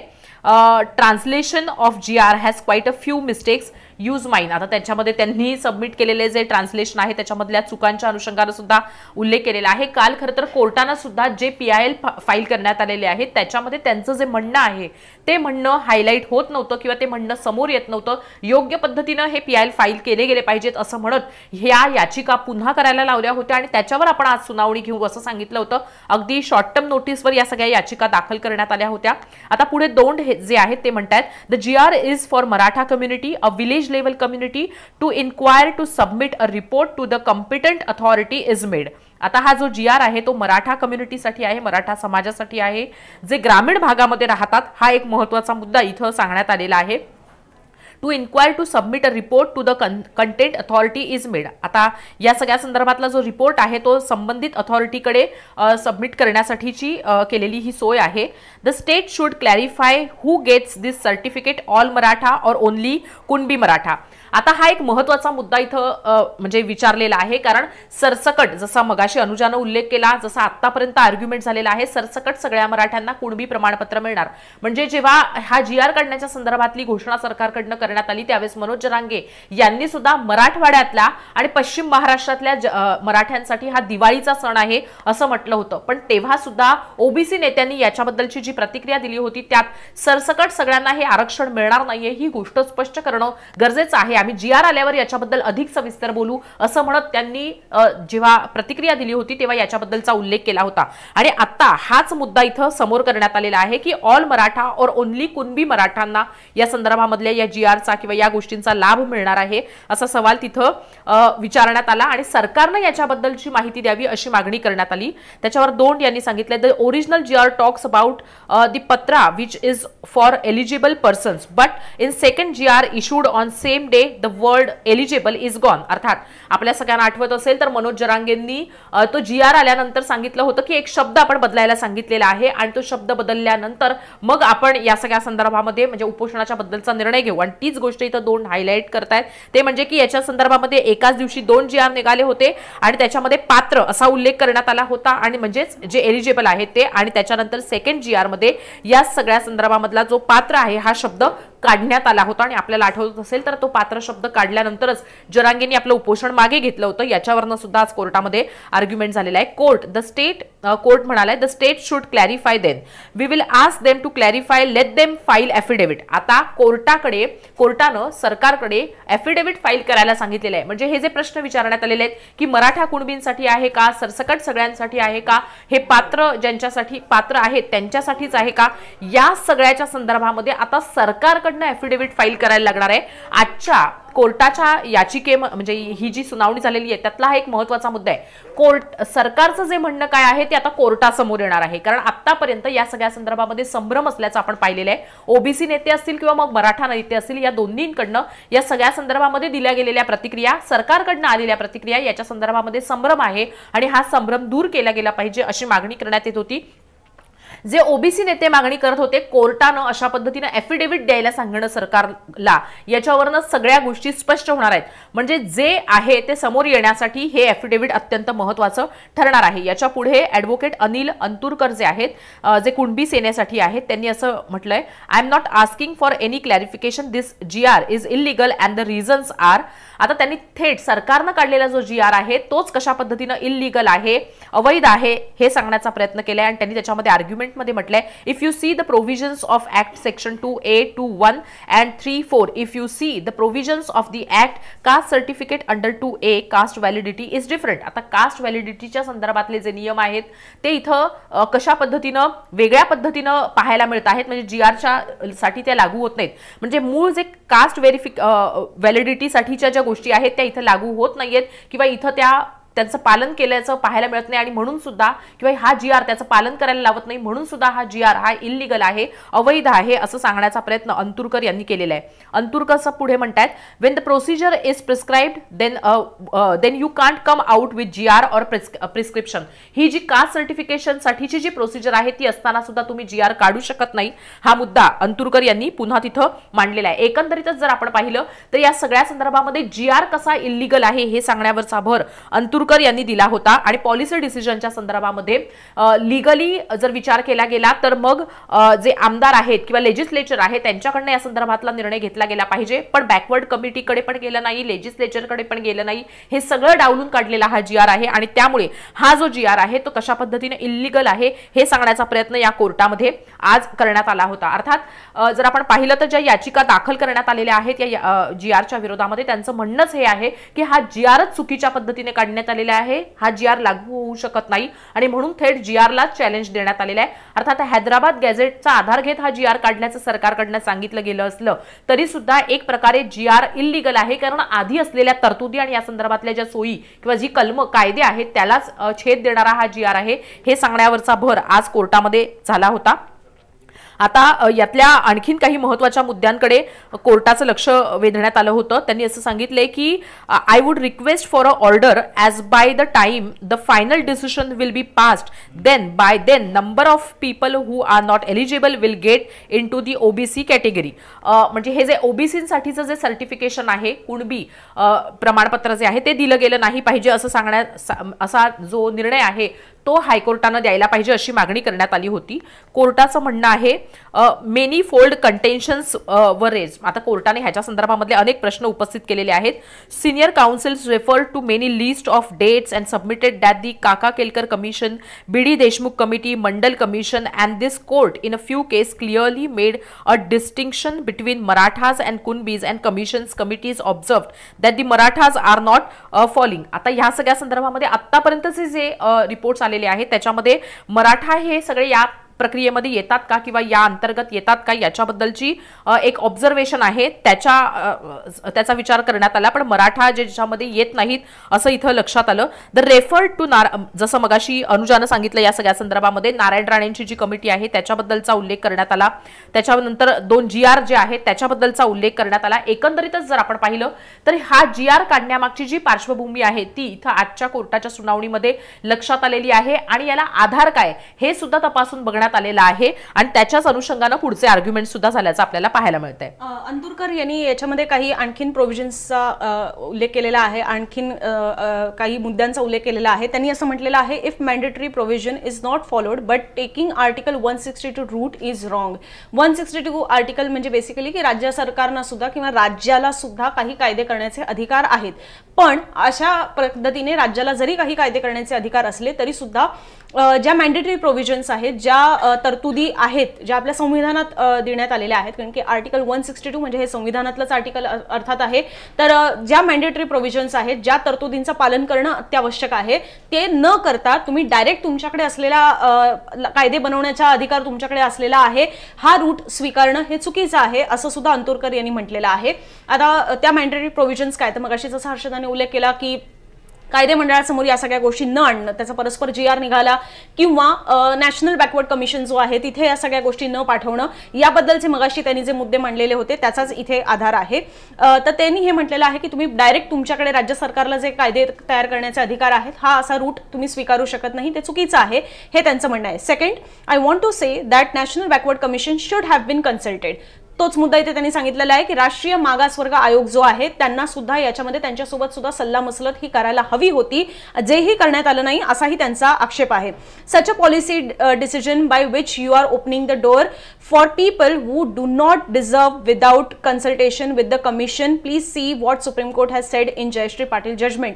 translation of GR has quiet a few mistakes, use mine. आता त्याच्यामध्ये त्यांनी सबमिट केलेले जे ट्रान्सलेशन आहे त्याच्यामधल्या चुकांच्या अनुषंगाने सुद्धा उल्लेख केलेला आहे. काल खरं तर कोर्टानं सुद्धा जे PIL फाईल करण्यात आलेले आहेत त्याच्यामध्ये त्यांचं जे म्हणणं आहे ते म्हणणं हायलाईट होत नव्हतं किंवा ते म्हणणं समोर येत नव्हतं. योग्य पद्धतीनं हे PIL फाईल केले गेले पाहिजेत असं म्हणत ह्या याचिका पुन्हा करायला लावल्या होत्या आणि त्याच्यावर आपण आज सुनावणी घेऊ असं सांगितलं होतं. अगदी शॉर्ट टर्म नोटीसवर या सगळ्या याचिका दाखल करण्यात आल्या होत्या. आता पुढे दोन जे आहेत ते म्हणतात, the GR is for Maratha community, a village level community to inquire to submit a report to the competent authority is made. आता हा जो GR आहे तो मराठा कम्युनिटीसाठी आहे, मराठा समाजासाठी आहे, जे ग्रामीण भागामध्ये राहतात. हा एक महत्त्वाचा मुद्दा इथं सांगण्यात आलेला आहे. To enquire to submit a report to the competent authority is made. आता या सगळ्या संदर्भातला जो रिपोर्ट आहे तो संबंधित अथॉरिटीकडे सबमिट करण्यासाठीची केलेली ही सोय आहे. The state should clarify who gets this certificate, all Maratha or only Kunbi Maratha. आता हा एक महत्त्वाचा मुद्दा इथं म्हणजे विचारलेला आहे, कारण सरसकट जसा मगाशी अनुजानं उल्लेख केला, जसा आतापर्यंत आर्ग्युमेंट झालेला आहे, सरसकट सगळ्या मराठ्यांना कुणबी प्रमाणपत्र मिळणार. म्हणजे जेव्हा हा GR काढण्याच्या संदर्भातली घोषणा सरकारकडनं करण्यात आली त्यावेळेस मनोज जरांगे यांनी सुद्धा मराठवाड्यातल्या आणि पश्चिम महाराष्ट्रातल्या मराठ्यांसाठी हा दिवाळीचा सण आहे असं म्हटलं होतं. पण तेव्हा सुद्धा OBC नेत्यांनी याच्याबद्दलची जी प्रतिक्रिया दिली होती त्यात सरसकट सगळ्यांना हे आरक्षण मिळणार नाहीये ही गोष्ट स्पष्ट करणं गरजेचं आहे. आम्ही GR आल्यावर याच्याबद्दल अधिक सविस्तर बोलू असं म्हणत त्यांनी जेव्हा प्रतिक्रिया दिली होती तेव्हा याच्याबद्दलचा उल्लेख केला होता. आणि आता हाच मुद्दा इथं समोर करण्यात आलेला आहे की all Maratha or only Kunbi मराठांना या संदर्भामधल्या या GRचा किंवा या गोष्टींचा लाभ मिळणार आहे असा सवाल तिथं विचारण्यात आला आणि सरकारनं याच्याबद्दलची माहिती द्यावी अशी मागणी करण्यात आली. त्याच्यावर दोंड यांनी सांगितलं, the original GR talks about the पत्रा which is for eligible persons but in second GR issued on same day the word eligible is gone. अर्थात आपल्या सगळ्यांना आठवत असेल तर मनोज जरांगेंनी तो GR आल्यानंतर सांगितलं होतं की एक शब्द आपण बदलायला सांगितलेला आहे आणि तो शब्द बदलल्यानंतर मग आपण या सगळ्या संदर्भामध्ये म्हणजे उपोषणाच्या बद्दलचा निर्णय घेऊ. आणि तीच गोष्ट इथं दोन हायलाइट करतायत ते म्हणजे की याच्या संदर्भामध्ये एकाच दिवशी 2 GR निघाले होते आणि त्याच्यामध्ये पात्र असा उल्लेख करण्यात आला होता आणि म्हणजेच जे एलिजिबल आहे ते, आणि त्याच्यानंतर सेकंड GR मध्ये या सगळ्या संदर्भामधला जो पात्र आहे हा शब्द काढण्यात आला होता. आणि आपल्याला आठवत असेल तर तो पात्र शब्द काढल्यानंतरच जरांगेंनी आपलं उपोषण मागे घेतलं होतं. याच्यावरनं सुद्धा आज कोर्टामध्ये आर्ग्युमेंट झालेला आहे. कोर्ट म्हणालाय, the state should clarify then, we will ask them to clarify, let them file affidavit. आता कोर्टानं सरकारकडे ॲफिडेव्हिट फाईल करायला सांगितलेलं आहे. म्हणजे हे जे प्रश्न विचारण्यात आलेले आहेत की मराठा कुणबींसाठी आहे का, सरसकट सगळ्यांसाठी आहे का, हे पात्र ज्यांच्यासाठी पात्र आहेत त्यांच्यासाठीच आहे का, या सगळ्याच्या संदर्भामध्ये आता सरकारकडनं ॲफिडेव्हिट फाईल करायला लागणार आहे. आजच्या कोर्टाच्या याचिके म्हणजे ही जी सुनावणी झालेली आहे त्यातला हा एक महत्त्वाचा मुद्दा आहे. सरकारचं जे म्हणणं काय आहे ते आता कोर्टासमोर येणार आहे, कारण आतापर्यंत या सगळ्या संदर्भामध्ये संभ्रम असल्याचं आपण पाहिलेलं आहे. OBC नेते असतील किंवा मग मराठा नेते असतील या दोन्हींकडनं या सगळ्या संदर्भामध्ये दिल्या गेलेल्या प्रतिक्रिया, सरकारकडनं आलेल्या प्रतिक्रिया याच्या संदर्भामध्ये संभ्रम आहे आणि हा संभ्रम दूर केला गेला पाहिजे अशी मागणी करण्यात येत होती. जे ओबीसी नेते मागणी करत होते, कोर्टानं अशा पद्धतीने ॲफिडेव्हिट द्यायला सांगणं सरकारला, याच्यावरनं सगळ्या गोष्टी स्पष्ट होणार आहेत. म्हणजे जे आहे ते समोर येण्यासाठी हे ॲफिडेव्हिट अत्यंत महत्त्वाचं ठरणार आहे. याच्या पुढे ॲडव्होकेट अनिल अंतुरकर जे आहेत, जे कुणबी सेनेसाठी आहेत, त्यांनी असं म्हटलंय, I am not asking for any clarification, this GR is illegal and the reasons are. आता त्यांनी थेट सरकारनं काढलेला जो GR आहे तोच कशा पद्धतीनं इलिगल आहे, अवैध आहे, हे सांगण्याचा प्रयत्न केलाय. आणि त्यांनी त्याच्यामध्ये आर्ग्युमेंट मध्ये म्हटलंय, if you see the provisions of act section 2A, 2(1) and 3(4), if you see the provisions of the act, caste certificate under 2A caste validity is different. आता कास्ट व्हॅलिडिटीच्या संदर्भातले जे नियम आहेत ते इथं कशा पद्धतीनं वेगळ्या पद्धतीनं पाहायला मिळत आहेत, म्हणजे GRच्या साठी ते लागू होत नाहीत. म्हणजे मूळ जे कास्ट व्हॅलिडिटीसाठीच्या ज्या गोष्टी आहेत त्या इथं लागू होत नाहीयेत किंवा इथं त्यांचं पालन केल्याचं पाहायला मिळत नाही. आणि म्हणून सुद्धा किंवा हा GR त्याचं पालन करायला लावत नाही, म्हणून सुद्धा हा GR हा इलिगल आहे, अवैध आहे, असं सांगण्याचा प्रयत्न अंतुरकर यांनी केलेला आहे. अंतुरकर पुढे म्हणतात, when the procedure is prescribed then you can't come out with GR or prescription. ही जी कास्ट सर्टिफिकेशन साठीची जी प्रोसिजर आहे ती असताना सुद्धा तुम्ही GR काढू शकत नाही. हा मुद्दा अंतुरकर यांनी पुन्हा तिथं मांडलेला आहे. एकंदरीतच जर आपण पाहिलं तर या सगळ्या संदर्भामध्ये GR कसा इलिगल आहे हे सांगण्यावरचा भर अंतुरकर यांनी दिला होता. आणि पॉलिसी डिसिजनच्या संदर्भामध्ये लीगली जर विचार केला गेला तर मग जे आमदार आहेत किंवा लेजिस्लेचर आहे त्यांच्याकडनं या संदर्भातला निर्णय घेतला गेला पाहिजे. पण बॅकवर्ड कमिटीकडे पण गेलं नाही, लेजिस्लेचरकडे पण गेलं नाही, हे सगळं डावलून काढलेला हा GR आहे. आणि त्यामुळे हा जो GR आहे तो कशा पद्धतीने इलिगल आहे हे सांगण्याचा प्रयत्न या कोर्टामध्ये आज करण्यात आला होता. अर्थात जर आपण पाहिलं तर ज्या याचिका दाखल करण्यात आलेल्या आहेत या GRच्या विरोधामध्ये, त्यांचं म्हणणंच हे आहे की हा GRच चुकीच्या पद्धतीने काढण्यात आलेला आहे, हा GR लागू होऊ शकत नाही आणि म्हणून थेट GRला चॅलेंज देण्यात आलेला आहे. अर्थात हैदराबाद गॅझेटचा आधार घेत हा GR काढण्याचं सरकारकडनं सांगितलं गेलं असलं तरी सुद्धा एक प्रकारे GR इलिगल आहे, कारण आधी असलेल्या तरतुदी आणि या संदर्भातल्या ज्या सोयी किंवा जी कलम कायदे आहेत त्यालाच छेद देणारा हा GR आहे, हे सांगण्यावरचा भर आज कोर्टामध्ये झाला होता. आता यातल्या आणखीन काही महत्त्वाच्या मुद्द्यांकडे कोर्टाचं लक्ष वेधण्यात आलं होतं. त्यांनी असं सांगितलंय की I would request for a order as by the time the final decision will be passed, by then number of people who are not eligible will get in to the OBC category. म्हणजे हे जे OBCसाठीचं जे सर्टिफिकेशन आहे, कुणबी प्रमाणपत्र जे आहे ते दिलं गेलं नाही पाहिजे असं असा जो निर्णय आहे तो हायकोर्टानं द्यायला पाहिजे अशी मागणी करण्यात आली होती. कोर्टाचं म्हणणं आहे मेनी फोल्ड कंटेन्शन्स वर रेज. आता कोर्टाने ह्याच्या संदर्भामधले अनेक प्रश्न उपस्थित केलेले आहेत. Senior counsels refer to many list of dates and submitted that the Kaka Kelkar commission, BD Deshmukh committee, Mandal commission and this court in a few case clearly made a distinction between Marathas and Kunbis and commissions committees observed that the Marathas are not falling. आता ह्या सगळ्या संदर्भामध्ये आतापर्यंतचे जे रिपोर्ट्स आलेले आहेत त्याच्यामध्ये मराठा हे सगळे या प्रक्रियेमध्ये येतात का किंवा या अंतर्गत येतात का याच्याबद्दलची एक ऑब्झर्वेशन आहे, त्याचा विचार करण्यात आला. पण मराठा ज्याच्यामध्ये येत नाहीत असं इथं लक्षात आलं. द रेफर टू जसं मगाशी अनुजानं सांगितलं या सगळ्या संदर्भामध्ये नारायण राणेंची जी कमिटी आहे त्याच्याबद्दलचा उल्लेख करण्यात आला. त्याच्यानंतर 2 GR जे आहेत त्याच्याबद्दलचा उल्लेख करण्यात आला. एकंदरीतच जर आपण पाहिलं तर हा GR काढण्यामागची जी पार्श्वभूमी आहे ती इथं आजच्या कोर्टाच्या सुनावणीमध्ये लक्षात आलेली आहे आणि याला आधार काय हे सुद्धा तपासून बघण्यात आलेला आहे आणि त्याच्याच अनुषंगाने पुढचे आर्ग्युमेंट सुद्धा झाल्याचं आपल्याला पाहायला मिळतंय. अंतुरकर यांनी याच्यामध्ये काही आणखीन प्रोव्हिजन्सचा उल्लेख केलेला आहे, आणखीन काही मुद्द्यांचा उल्लेख केलेला आहे. त्यांनी असं म्हटलेलं आहे, if mandatory provision is not followed but taking article 162 route is wrong. 162 article म्हणजे बेसिकली की राज्य सरकारनं सुद्धा किंवा राज्याला सुद्धा काही कायदे करण्याचे अधिकार आहेत. पण अशा पद्धतीने राज्याला जरी काही कायदे करण्याचे अधिकार असले तरी सुद्धा ज्या मॅन्डेटरी प्रोव्हिजन्स आहेत, ज्या तरतुदी आहेत, ज्या आपल्या संविधानात देण्यात आलेल्या आहेत, कारण की आर्टिकल 162 म्हणजे हे संविधानातलंच आर्टिकल अर्थात आहे, तर ज्या मॅन्डेटरी प्रोव्हिजन्स आहेत, ज्या तरतुदींचं पालन करणं अत्यावश्यक आहे, ते न करता तुम्ही डायरेक्ट तुमच्याकडे असलेला कायदे बनवण्याचा अधिकार तुमच्याकडे असलेला आहे हा रूट स्वीकारणं हे चुकीचं आहे असं सुद्धा अंतुरकर यांनी म्हटलेलं आहे. आता त्या मॅन्डेटरी प्रोव्हिजन्स काय, तर मगाशी जसं हर्षदाने उल्लेख केला की कायदे मंडळासमोर या सगळ्या गोष्टी न आणणं, त्याचा परस्पर GR निघाला किंवा नॅशनल बॅकवर्ड कमिशन जो आहे तिथे या सगळ्या गोष्टी न पाठवणं, याबद्दलचे मगाशी त्यांनी जे मुद्दे मांडलेले होते त्याचाच इथे आधार आहे. तर त्यांनी हे म्हटलेलं आहे की तुम्ही डायरेक्ट तुमच्याकडे राज्य सरकारला जे कायदे तयार करण्याचे अधिकार आहेत हा असा रूट तुम्ही स्वीकारू शकत नाही, ते चुकीचं आहे, हे त्यांचं म्हणणं आहे. Second, I want to say that national backward commission should have been consulted. तोच मुद्दा इथे त्यांनी सांगितलेला आहे की राष्ट्रीय मागासवर्ग आयोग जो आहे त्यांना सुद्धा याच्यामध्ये त्यांच्यासोबत सुद्धा सल्लामसलत ही करायला हवी होती, जेही करण्यात आलं नाही असाही त्यांचा आक्षेप आहे. Such a policy decision by which you are opening the door for people who do not deserve without consultation with the commission. Please see what Supreme Court has said in Jayashree Patil judgment.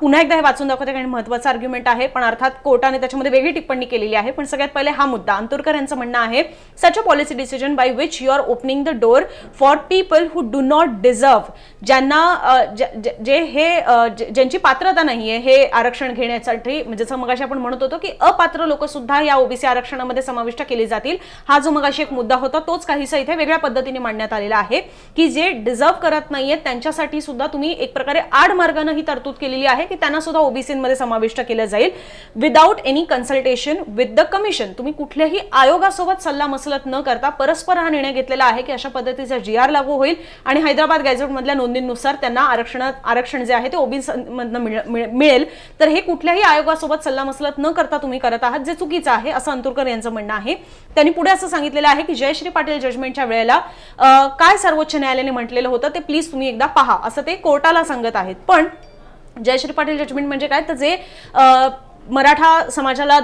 पुन्हा एकदा हे वाचून दाखवते कारण महत्त्वाचा आर्ग्युमेंट आहे, पण अर्थात कोर्टाने त्याच्यामध्ये वेगळी टिप्पणी केलेली आहे. पण सगळ्यात पहिले हा मुद्दा अंतुरकर यांचं म्हणणं आहे, such a policy decision by which you are opening the door for people who do not deserve, ज्यांना ज्यांची पात्रता नाहीये हे आरक्षण घेण्यासाठी, म्हणजे जसं मगाशी आपण म्हणत होतो की अपात्र लोक सुद्धा या ओबीसी आरक्षणामध्ये समाविष्ट केले जातील, हा जो मगाशी एक मुद्दा होता तोच काहीसा इथे वेगळ्या पद्धतीने मांडण्यात आलेला आहे की जे डिझर्व करत नाहीयेत त्यांच्यासाठी सुद्धा तुम्ही एक प्रकारे आड मार्गाने ही तरतूद केलेली आहे की त्यांना सुद्धा ओबीसीमध्ये समाविष्ट केलं जाईल without any consultation with the commission. तुम्ही कुठल्याही आयोगासोबत सल्लामसलत न करता परस्पर हा निर्णय घेतलेला आहे की अशा पद्धतीचा GR लागू होईल आणि हैदराबाद गॅझेट मधल्या नोंदींनुसार त्यांना आरक्षण जे आहे ते ओबीसी मधनं मिळेल. तर हे कुठल्याही आयोगासोबत सल्लामसलत न करता तुम्ही करत आहात, जे चुकीचं आहे असं अंतुरकर यांचं म्हणणं आहे. त्यांनी पुढे असं सांगितलेलं आहे की जयश्री पाटील जजमेंटच्या वेळेला काय सर्वोच्च न्यायालयाने म्हटलेलं होतं ते प्लीज तुम्ही एकदा पहा असं ते कोर्टाला सांगत आहेत. पण जयश्री पाटील जजमेंट म्हणजे काय, तर जे मराठा समाजाला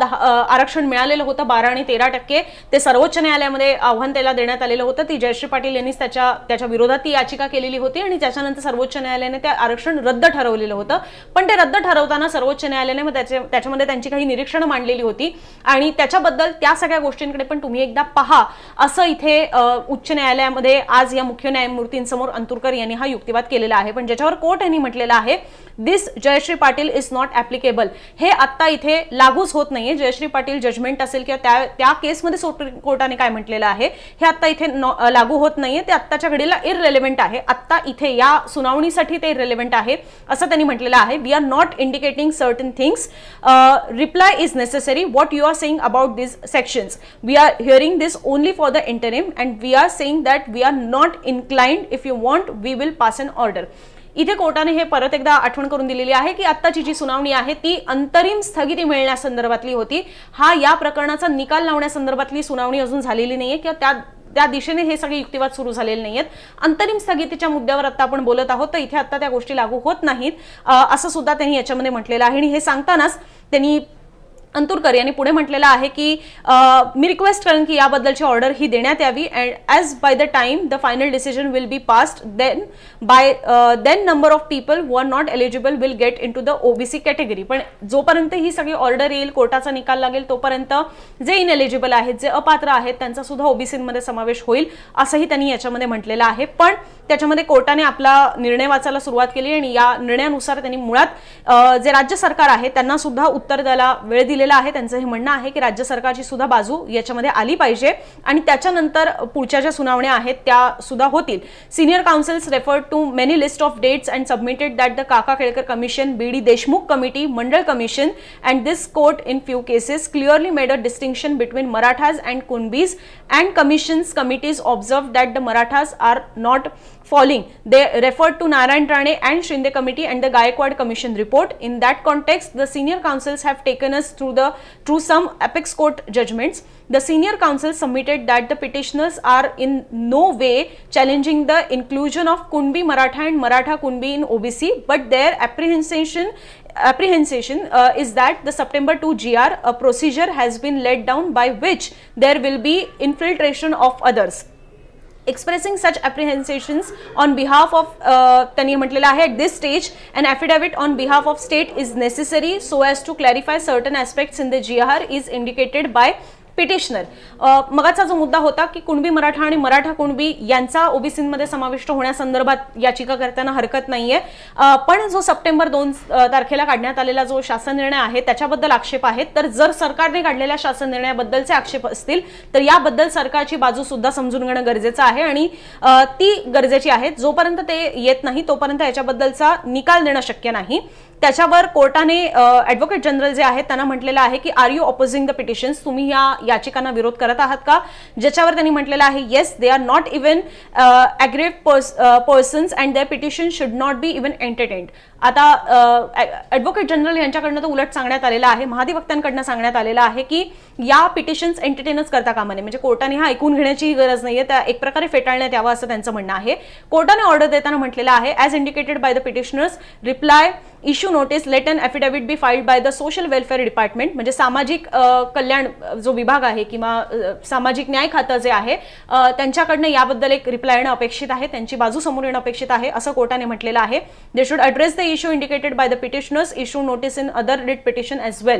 आरक्षण मिळालेलं होतं 12 आणि 13%, ते सर्वोच्च न्यायालयामध्ये आव्हान त्याला देण्यात आलेलं होतं. ती जयश्री पाटील यांनीच त्याच्या विरोधात ती याचिका केलेली होती आणि त्याच्यानंतर सर्वोच्च न्यायालयाने ते आरक्षण रद्द ठरवलेलं होतं. पण ते रद्द ठरवताना सर्वोच्च न्यायालयाने त्याच्यामध्ये त्यांची काही निरीक्षणं मांडलेली होती आणि त्याच्याबद्दल त्या सगळ्या गोष्टींकडे पण तुम्ही एकदा पहा असं इथे उच्च न्यायालयामध्ये आज या मुख्य न्यायमूर्तींसमोर अंतुरकर यांनी हा युक्तिवाद केलेला आहे. पण ज्याच्यावर कोर्ट यांनी म्हटलेलं आहे this Jayashree Patil is not applicable, हे आता इथे लागूच होत नाहीये. जयश्री पाटील जजमेंट असेल किंवा त्या केसमध्ये सुप्रीम कोर्टाने काय म्हटलेलं आहे हे आता इथे लागू होत नाहीये, ते आत्ताच्या घडीला इररिलेव्हंट आहे, आता इथे या सुनावणीसाठी ते इररिलेव्हंट आहे असं त्यांनी म्हटलेलं आहे. We are not indicating certain things, reply is necessary, what you are saying about this sections, we are hearing this only for the interim and we are saying that we are not inclined, if you want we will pass an order. इथे कोर्टाने हे परत एकदा आठवण करून दिलेली आहे की आत्ताची जी सुनावणी आहे ती अंतरिम स्थगिती मिळण्यासंदर्भातली होती. हा या प्रकरणाचा निकाल लावण्यासंदर्भातली सुनावणी अजून झालेली नाहीये किंवा त्या दिशेने हे सगळे युक्तिवाद सुरू झालेले नाहीयेत. अंतरिम स्थगितीच्या मुद्द्यावर आता आपण बोलत आहोत, तर इथे आता त्या गोष्टी लागू होत नाहीत असं सुद्धा त्यांनी याच्यामध्ये म्हटलेलं आहे. आणि हे सांगतानाच त्यांनी अंतुरकर यांनी पुढे म्हटलेलं आहे की मी रिक्वेस्ट करेन की याबद्दलची ऑर्डर ही देण्यात यावी and as by the time the final decision will be passed then number of people who are not eligible will get in to the OBC category. पण जोपर्यंत ही सगळी ऑर्डर येईल, कोर्टाचा निकाल लागेल, तोपर्यंत जे इनएलिजिबल आहेत, जे अपात्र आहेत त्यांचा सुद्धा ओबीसीमध्ये समावेश होईल असंही त्यांनी याच्यामध्ये म्हटलेलं आहे. पण त्याच्यामध्ये कोर्टाने आपला निर्णय वाचायला सुरुवात केली आणि या निर्णयानुसार त्यांनी मुळात जे राज्य सरकार आहे त्यांना सुद्धा उत्तर द्यायला वेळ दिलेला आहे. त्यांचं हे म्हणणं आहे की राज्य सरकारची सुद्धा बाजू याच्यामध्ये आली पाहिजे आणि त्याच्यानंतर पुढच्या ज्या सुनावण्या आहेत त्या सुद्धा होतील. Senior counsels referred to many list of dates and submitted that the Kaka Kelkar commission, BD Deshmukh committee, Mandal commission and this court in few cases clearly made a distinction between Marathas and Kunbis and commissions committees observe that the Marathas are not falling. They referred to Narayan Rane and Shinde committee and the Gaikwad commission report. In that context, the senior councils have taken us through some apex court judgments. The senior council submitted that the petitioners are in no way challenging the inclusion of Kunbi Maratha and Maratha Kunbi in OBC, but their apprehension is that the September 2 GR, a procedure has been laid down by which there will be infiltration of others. Expressing such apprehensions on behalf of त्यांनी म्हटलेलं आहे at this stage an affidavit on behalf of state is necessary so as to clarify certain aspects in the GR is indicated by petitioner, मगाचा जो मुद्दा होता की कुणबी मराठा आणि मराठा कुणबी यांचा ओबीसीमध्ये समाविष्ट होण्यासंदर्भात याचिकाकर्त्यांना हरकत नाहीये, पण जो सप्टेंबर 2 तारखेला काढण्यात आलेला जो शासन निर्णय आहे त्याच्याबद्दल आक्षेप आहेत. तर जर सरकारने काढलेल्या शासन निर्णयाबद्दलचे आक्षेप असतील तर याबद्दल सरकारची बाजू सुद्धा समजून घेणं गरजेचं आहे आणि ती गरजेची आहे. जोपर्यंत ते येत नाही तोपर्यंत याच्याबद्दलचा निकाल देणं शक्य नाही. त्याच्यावर कोर्टाने ॲडव्होकेट जनरल जे आहेत त्यांना म्हटलेलं आहे की are you opposing the petitions, तुम्ही या याचिकांना विरोध करत आहात का? ज्याच्यावर त्यांनी म्हटलेलं आहे yes they are not even aggrieved persons and their petition should not be even entertained. आता ॲडव्होकेट जनरल यांच्याकडनं तर उलट सांगण्यात आलेलं आहे, महाधिवक्त्यांकडनं सांगण्यात आलेलं आहे की या पिटिशन्स एंटरटेनच करता कामा नये, म्हणजे कोर्टाने हा ऐकून घेण्याची गरज नाहीये, त्या एक प्रकारे फेटाळण्यात यावं असं त्यांचं म्हणणं आहे. कोर्टाने ऑर्डर देताना म्हटलेलं आहे as indicated by the petitioners reply issue notice let an affidavit be filed by the social welfare department, म्हणजे सामाजिक कल्याण जो विभाग आहे किंवा सामाजिक न्याय खातं जे आहे त्यांच्याकडनं याबद्दल एक रिप्लाय येणं अपेक्षित आहे, त्यांची बाजू समोर येणं अपेक्षित आहे असं कोर्टाने म्हटलेलं आहे. They should address the issue indicated by the petitioners, issue notice in other writ petition as well.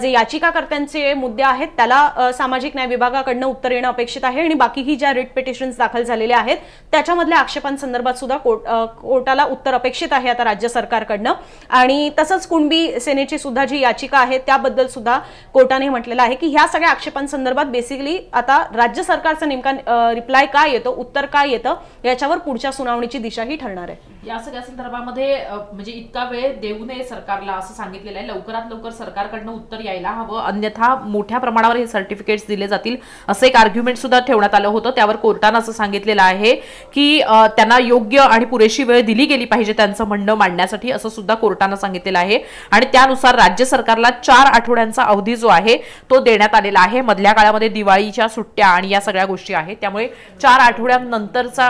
जे याचिकाकर्त्यांचे मुद्दे आहेत त्याला सामाजिक न्याय विभागाकडनं उत्तर येणं अपेक्षित आहे आणि बाकीही ज्या रिट पिटिशन्स दाखल झालेल्या आहेत त्याच्यामधल्या आक्षेपांसंदर्भात सुद्धा कोर्टाला उत्तर अपेक्षित आहे आता राज्य सरकारकडनं. आणि तसंच कुणबी सेनेची सुद्धा जी याचिका आहे त्याबद्दल सुद्धा कोर्टाने म्हटलेलं आहे की ह्या सगळ्या आक्षेपांसंदर्भात बेसिकली आता राज्य सरकारचा नेमका रिप्लाय काय येतो, उत्तर काय येतं याच्यावर पुढच्या सुनावणीची दिशा ही ठरणार आहे. या सगळ्या संदर्भामध्ये म्हणजे इतका वेळ देऊ नये सरकारला असं सांगितलेलं आहे, लवकरात लवकर सरकारकडनं उत्तर यायला हवं, अन्यथा मोठ्या प्रमाणावर हे सर्टिफिकेट्स दिले जातील असं एक आर्ग्युमेंट सुद्धा ठेवण्यात आलं होतं. त्यावर कोर्टानं असं सांगितलेलं आहे की त्यांना योग्य आणि पुरेशी वेळ दिली गेली पाहिजे त्यांचं म्हणणं मांडण्यासाठी असं सुद्धा कोर्टानं सांगितलेलं आहे आणि त्यानुसार राज्य सरकारला 4 आठवड्यांचा अवधी जो आहे तो देण्यात आलेला आहे. मधल्या काळामध्ये दिवाळीच्या सुट्ट्या आणि या सगळ्या गोष्टी आहेत, त्यामुळे 4 आठवड्यांनंतरचा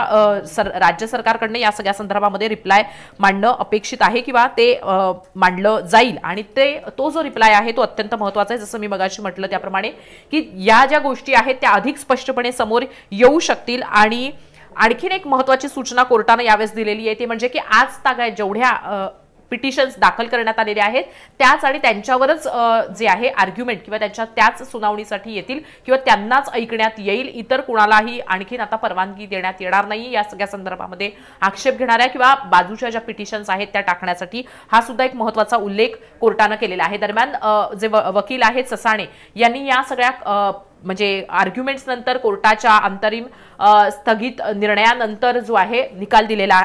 राज्य सरकारकडनं या सगळ्या संदर्भामध्ये रिप्लाय मांडणं अपेक्षित आहे किंवा ते मांडलं जाईल आणि तो जो रिप्लाय आहे तो अत्यंत महत्त्वाचा आहे. जसं मी मगाशी म्हटलं त्याप्रमाणे की या ज्या गोष्टी आहेत त्या अधिक स्पष्टपणे समोर येऊ शकतील. आणि आणखीन एक महत्त्वाची सूचना कोर्टानं यावेळेस दिलेली आहे ती म्हणजे की आज तागायत जेवढ्या पिटिशन्स दाखल करण्यात आलेले आहेत त्याच आणि त्यांच्यावरच जे आहे आर्ग्युमेंट किंवा त्याच सुनावणीसाठी येतील किंवा त्यांनाच ऐकण्यात येईल, इतर कुणालाही आणखीन आता परवानगी देण्यात येणार नाही. या सगळ्या संदर्भामध्ये आक्षेप घेणाऱ्या किंवा बाजूच्या ज्या पिटिशन्स आहेत त्या टाकण्यासाठी हा सुद्धा एक महत्त्वाचा उल्लेख कोर्टानं केलेला आहे. दरम्यान जे वकील आहेत ससाणे यांनी या सगळ्या म्हणजे आर्ग्युमेंट्स नंतर कोर्टाच्या अंतरिम स्थगित निर्णयानंतर जो आहे निकाल दिलेला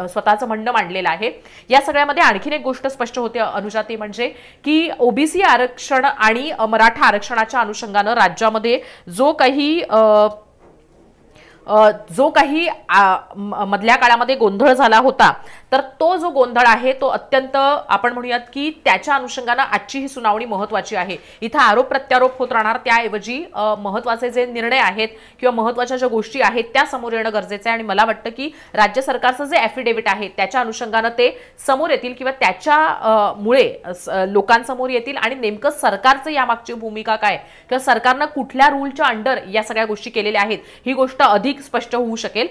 स्वतःचं म्हणणं मांडलेलं आहे. या सगळ्यामध्ये आणखीन एक गोष्ट स्पष्ट होते अनुजा, ती म्हणजे की ओबीसी आरक्षण आणि मराठा आरक्षणाच्या अनुषंगानं राज्यामध्ये जो काही मधल्या काळामध्ये गोंधळ झाला होता तर तो जो गोंधळ आहे तो अत्यंत आपण म्हणूयात की त्याच्या अनुषंगानं आजची ही सुनावणी महत्त्वाची आहे. इथं आरोप प्रत्यारोप होत राहणार त्याऐवजी महत्त्वाचे जे निर्णय आहेत किंवा महत्त्वाच्या ज्या गोष्टी आहेत त्या समोर येणं गरजेचं आहे आणि मला वाटतं की राज्य सरकारचं जे ॲफिडेव्हिट आहे त्याच्या अनुषंगानं ते समोर येतील किंवा त्याच्यामुळे लोकांसमोर येतील आणि नेमकं सरकारचं यामागची भूमिका काय किंवा सरकारनं कुठल्या रूलच्या अंडर या सगळ्या गोष्टी केलेल्या आहेत ही गोष्ट अधिक स्पष्ट होऊ शकेल.